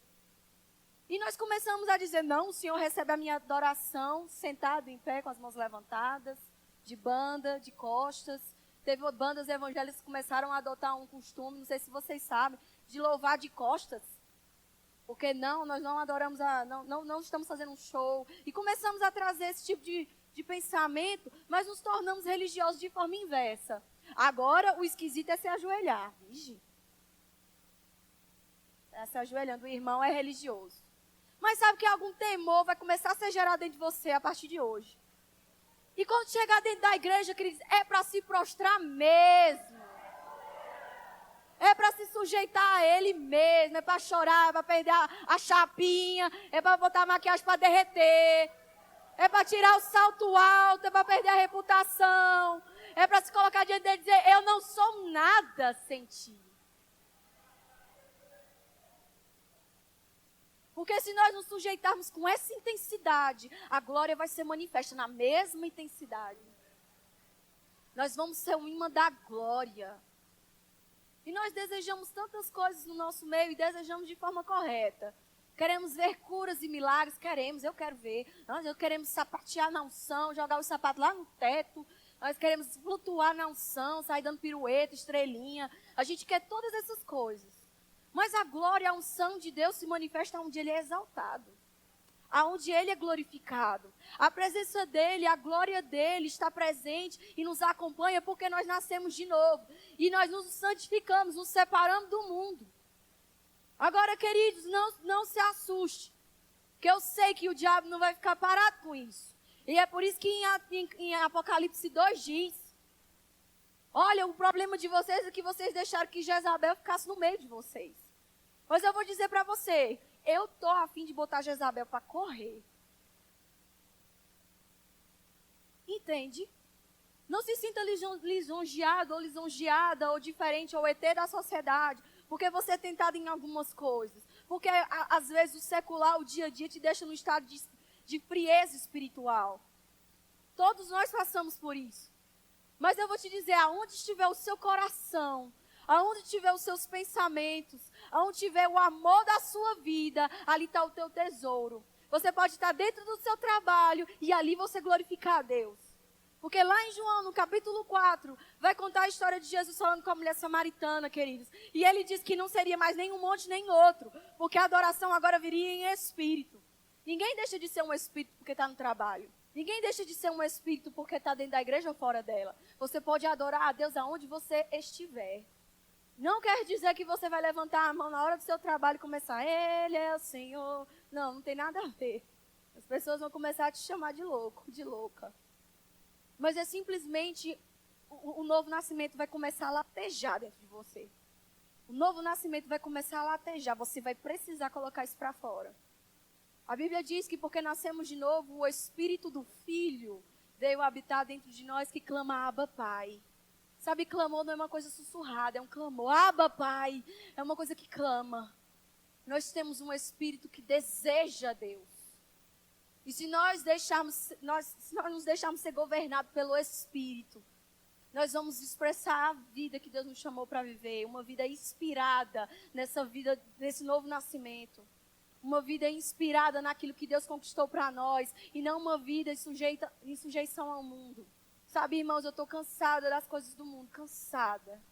E nós começamos a dizer, não, o Senhor recebe a minha adoração sentado em pé com as mãos levantadas, de banda, de costas. Teve bandas evangélicas que começaram a adotar um costume, não sei se vocês sabem, de louvar de costas. Porque nós não adoramos, não estamos fazendo um show. E começamos a trazer esse tipo de pensamento, mas nos tornamos religiosos de forma inversa. Agora, o esquisito é se ajoelhar. Vigi. Se ajoelhando, o irmão é religioso. Mas sabe que algum temor vai começar a ser gerado dentro de você a partir de hoje. E quando chegar dentro da igreja, queridos, é para se prostrar mesmo. É para se sujeitar a Ele mesmo, é para chorar, é para perder a chapinha, é para botar a maquiagem para derreter, é para tirar o salto alto, é para perder a reputação, é para se colocar diante dele e dizer, eu não sou nada sem ti. Porque se nós nos sujeitarmos com essa intensidade, a glória vai ser manifesta na mesma intensidade. Nós vamos ser um imã da glória. E nós desejamos tantas coisas no nosso meio e desejamos de forma correta. Queremos ver curas e milagres, eu quero ver. Nós queremos sapatear na unção, jogar os sapatos lá no teto. Nós queremos flutuar na unção, sair dando pirueta, estrelinha. A gente quer todas essas coisas. Mas a glória, a unção de Deus se manifesta onde Ele é exaltado. Aonde Ele é glorificado. A presença dEle, a glória dEle está presente e nos acompanha porque nós nascemos de novo. E nós nos santificamos, nos separamos do mundo. Agora, queridos, não se assuste. Porque eu sei que o diabo não vai ficar parado com isso. E é por isso que em Apocalipse 2 diz, olha, o problema de vocês é que vocês deixaram que Jezabel ficasse no meio de vocês. Mas eu vou dizer para você, eu estou a fim de botar Jezabel para correr. Entende? Não se sinta lisonjeado ou lisonjeada ou diferente ou ET da sociedade, porque você é tentado em algumas coisas. Porque às vezes o secular, o dia a dia te deixa num estado de frieza espiritual. Todos nós passamos por isso. Mas eu vou te dizer, aonde estiver o seu coração, aonde estiver os seus pensamentos, aonde estiver o amor da sua vida, ali está o teu tesouro. Você pode estar dentro do seu trabalho e ali você glorificar a Deus. Porque lá em João, no capítulo 4, vai contar a história de Jesus falando com a mulher samaritana, queridos. E ele diz que não seria mais nem um monte nem outro, porque a adoração agora viria em espírito. Ninguém deixa de ser um espírito porque está no trabalho. Ninguém deixa de ser um espírito porque está dentro da igreja ou fora dela. Você pode adorar a Deus aonde você estiver. Não quer dizer que você vai levantar a mão na hora do seu trabalho e começar, Ele é o Senhor. Não, não tem nada a ver. As pessoas vão começar a te chamar de louco, de louca. Mas é simplesmente, o novo nascimento vai começar a latejar dentro de você. O novo nascimento vai começar a latejar, você vai precisar colocar isso para fora. A Bíblia diz que porque nascemos de novo, o Espírito do Filho veio habitar dentro de nós que clama Abba Pai. Sabe, clamor não é uma coisa sussurrada, é um clamor. Abba Pai, é uma coisa que clama. Nós temos um Espírito que deseja Deus. E se nós nos deixarmos ser governados pelo Espírito, nós vamos expressar a vida que Deus nos chamou para viver, uma vida inspirada nessa vida, nesse novo nascimento. Uma vida inspirada naquilo que Deus conquistou para nós e não uma vida em sujeição ao mundo. Sabe, irmãos, eu estou cansada das coisas do mundo, cansada.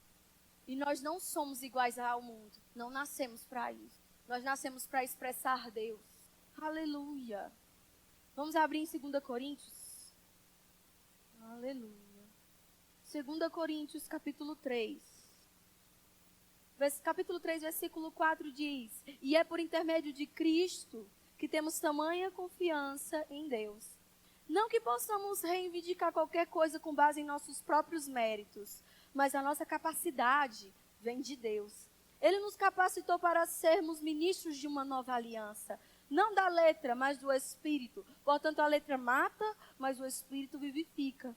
E nós não somos iguais ao mundo, não nascemos para isso. Nós nascemos para expressar Deus. Aleluia. Vamos abrir em 2 Coríntios. Aleluia. 2 Coríntios, capítulo 3. Capítulo 3, versículo 4 diz, e é por intermédio de Cristo que temos tamanha confiança em Deus. Não que possamos reivindicar qualquer coisa com base em nossos próprios méritos, mas a nossa capacidade vem de Deus. Ele nos capacitou para sermos ministros de uma nova aliança, não da letra, mas do Espírito. Portanto, a letra mata, mas o Espírito vivifica.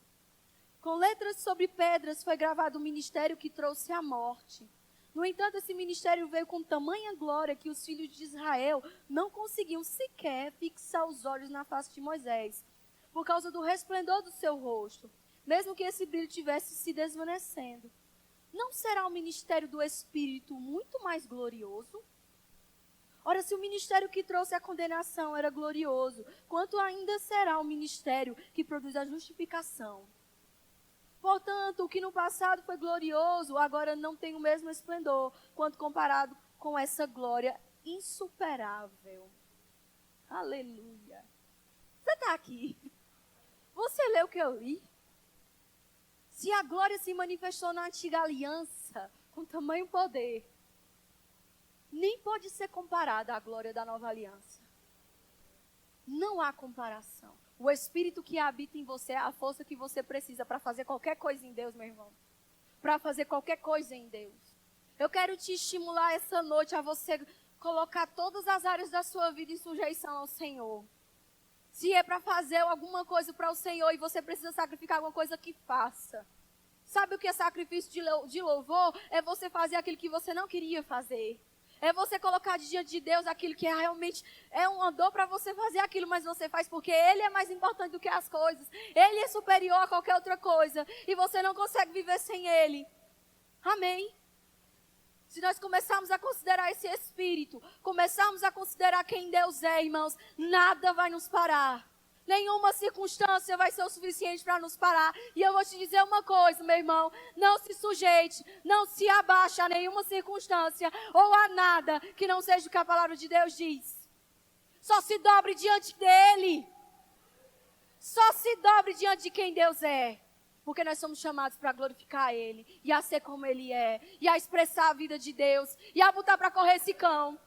Com letras sobre pedras foi gravado um ministério que trouxe a morte. No entanto, esse ministério veio com tamanha glória que os filhos de Israel não conseguiam sequer fixar os olhos na face de Moisés, por causa do resplendor do seu rosto, mesmo que esse brilho tivesse se desvanecendo. Não será o ministério do Espírito muito mais glorioso? Ora, se o ministério que trouxe a condenação era glorioso, quanto ainda será o ministério que produz a justificação? Portanto, o que no passado foi glorioso, agora não tem o mesmo esplendor, quanto comparado com essa glória insuperável. Aleluia. Você está aqui? Você leu o que eu li? Se a glória se manifestou na antiga aliança, com tamanho poder, nem pode ser comparada à glória da nova aliança. Não há comparação. O Espírito que habita em você é a força que você precisa para fazer qualquer coisa em Deus, meu irmão. Para fazer qualquer coisa em Deus. Eu quero te estimular essa noite a você colocar todas as áreas da sua vida em sujeição ao Senhor. Se é para fazer alguma coisa para o Senhor e você precisa sacrificar alguma coisa, que faça. Sabe o que é sacrifício de louvor? É você fazer aquilo que você não queria fazer. É você colocar diante de Deus aquilo que realmente é uma dor para você fazer aquilo, mas você faz porque Ele é mais importante do que as coisas. Ele é superior a qualquer outra coisa. E você não consegue viver sem Ele. Amém? Se nós começarmos a considerar esse Espírito, começarmos a considerar quem Deus é, irmãos, nada vai nos parar. Nenhuma circunstância vai ser o suficiente para nos parar. E eu vou te dizer uma coisa, meu irmão. Não se sujeite, não se abaixe a nenhuma circunstância ou a nada que não seja o que a palavra de Deus diz. Só se dobre diante dEle. Só se dobre diante de quem Deus é. Porque nós somos chamados para glorificar Ele. E a ser como Ele é. E a expressar a vida de Deus. E a botar para correr esse cão.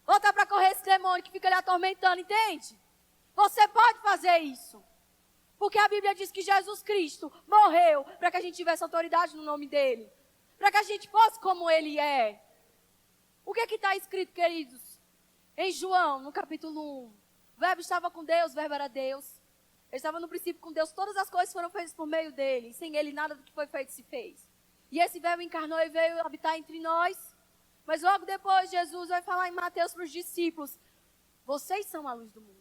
Botar para correr esse demônio que fica ali atormentando, entende? Você pode fazer isso. Porque a Bíblia diz que Jesus Cristo morreu para que a gente tivesse autoridade no nome dEle. Para que a gente fosse como Ele é. O que está escrito, queridos? Em João, no capítulo 1. O verbo estava com Deus, o verbo era Deus. Ele estava no princípio com Deus. Todas as coisas foram feitas por meio dEle. Sem Ele nada do que foi feito se fez. E esse verbo encarnou e veio habitar entre nós. Mas logo depois Jesus vai falar em Mateus para os discípulos. Vocês são a luz do mundo.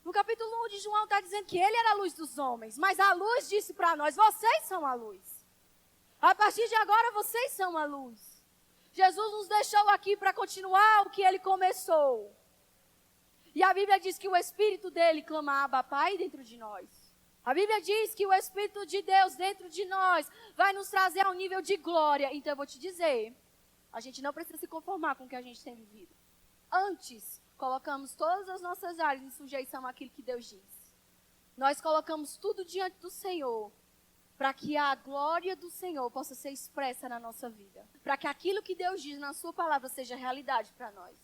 No capítulo 1 de João está dizendo que ele era a luz dos homens. Mas a luz disse para nós, vocês são a luz. A partir de agora, vocês são a luz. Jesus nos deixou aqui para continuar o que ele começou. E a Bíblia diz que o Espírito dele clama Abba, Pai, dentro de nós. A Bíblia diz que o Espírito de Deus dentro de nós vai nos trazer a um nível de glória. Então eu vou te dizer, a gente não precisa se conformar com o que a gente tem vivido. Antes, colocamos todas as nossas áreas em sujeição àquilo que Deus diz. Nós colocamos tudo diante do Senhor, para que a glória do Senhor possa ser expressa na nossa vida. Para que aquilo que Deus diz na sua palavra seja realidade para nós.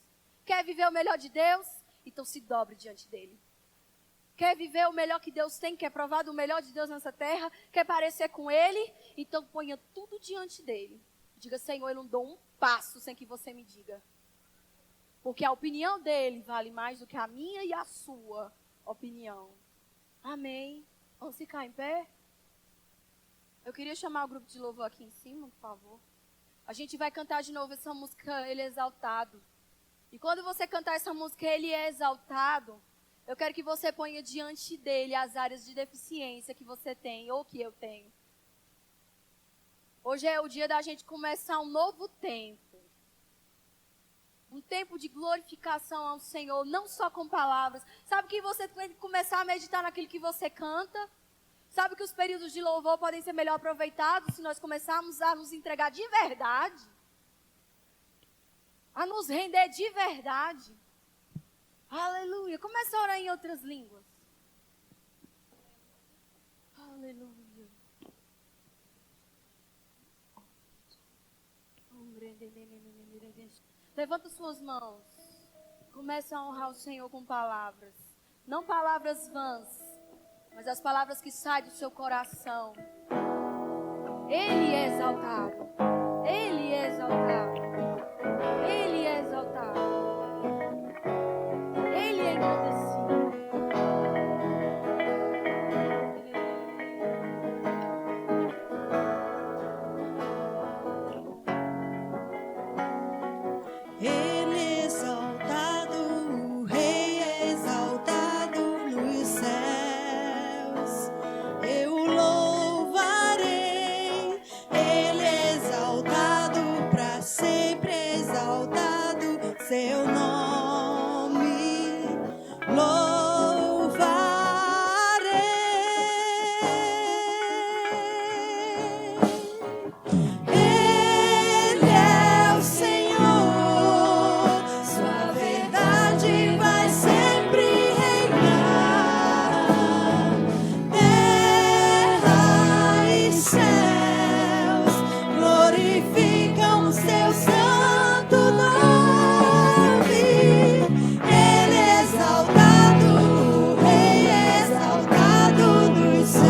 Quer viver o melhor de Deus? Então se dobre diante dEle. Quer viver o melhor que Deus tem? Quer provar do melhor de Deus nessa terra? Quer parecer com Ele? Então ponha tudo diante dEle. Diga, Senhor, eu não dou um passo sem que você me diga. Porque a opinião dele vale mais do que a minha e a sua opinião. Amém. Vamos ficar em pé? Eu queria chamar o grupo de louvor aqui em cima, por favor. A gente vai cantar de novo essa música, Ele é Exaltado. E quando você cantar essa música, Ele é Exaltado, eu quero que você ponha diante dele as áreas de deficiência que você tem ou que eu tenho. Hoje é o dia da gente começar um novo tempo. Um tempo de glorificação ao Senhor, não só com palavras. Sabe que você tem que começar a meditar naquilo que você canta? Sabe que os períodos de louvor podem ser melhor aproveitados se nós começarmos a nos entregar de verdade? A nos render de verdade. Aleluia. Começa a orar em outras línguas. Aleluia. Levanta suas mãos. Comece a honrar o Senhor com palavras. Não palavras vãs, mas as palavras que saem do seu coração. Ele é exaltado. Ele é exaltado. Ele é exaltado. Ele é engrandecido. Ele é exaltado, o Rei é exaltado nos céus. Eu o louvarei. Ele é exaltado, para sempre exaltado seu nome. Ele é o Senhor, sua verdade vai sempre reinar. Terra e céus glorificam seu santo nome. Ele é exaltado, o Rei é exaltado nos céus.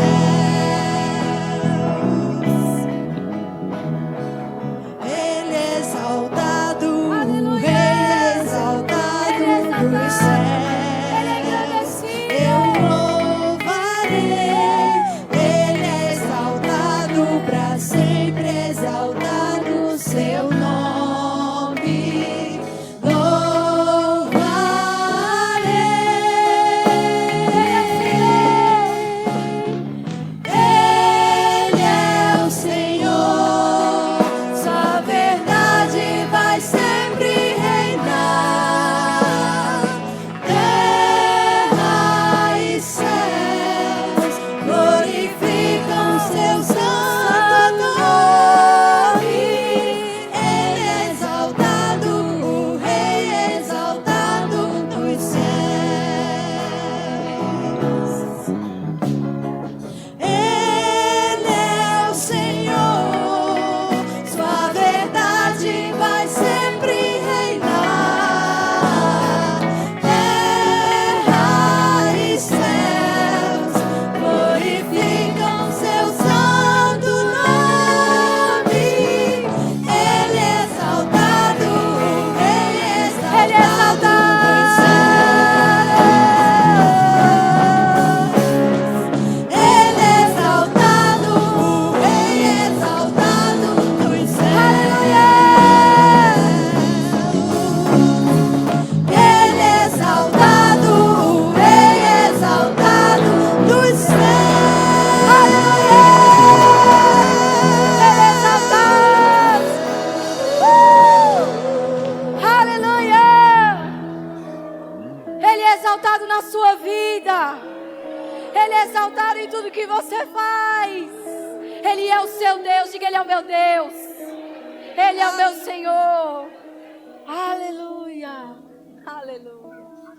exaltado em tudo que você faz. Ele é o seu Deus. Diga, Ele é o meu Deus. Ele é o meu Senhor. Aleluia. Aleluia.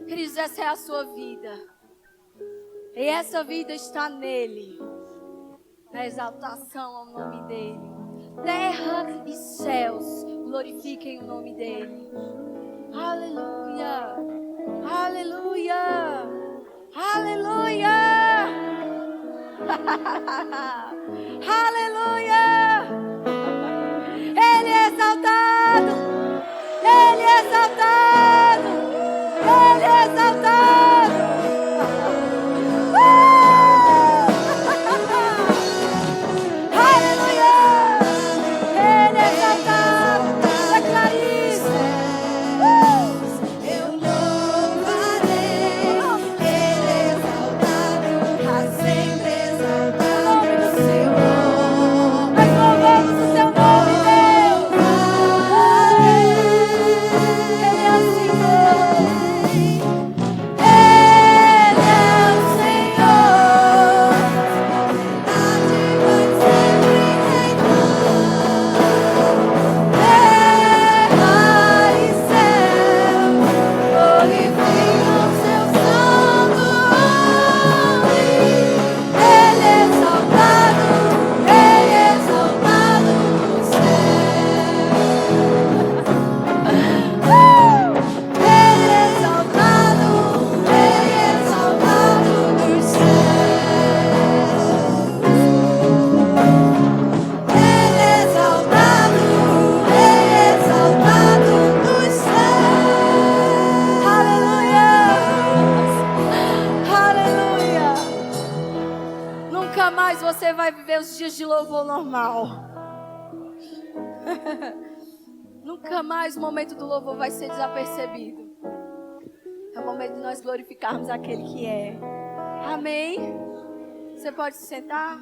Queridos, essa é a sua vida. E essa vida está nele. Na exaltação ao nome dele. Terra e céus glorifiquem o nome dele. Aleluia. Aleluia. Aleluia. Aleluia. Ele é exaltado. Ele é exaltado. Ele é exaltado. Aleluia. Ele é exaltado. Da Clarice. Eu louvarei, Ele é exaltado, a sempre exaltado o seu nome. Nós louvamos o seu nome, Deus. Ele é o Senhor. Ele é o Senhor, verdade vai sempre reinar. Terra e céu glorificam seu santo nome. Ele é exaltado no céu. Ele é exaltado nos céus. Ele é exaltado nos céus. Aleluia. Aleluia. Nunca mais você vai viver os dias de louvor normal. Nunca mais o momento do louvor vai ser desapercebido. É o momento de nós glorificarmos aquele que é. Amém? Você pode se sentar?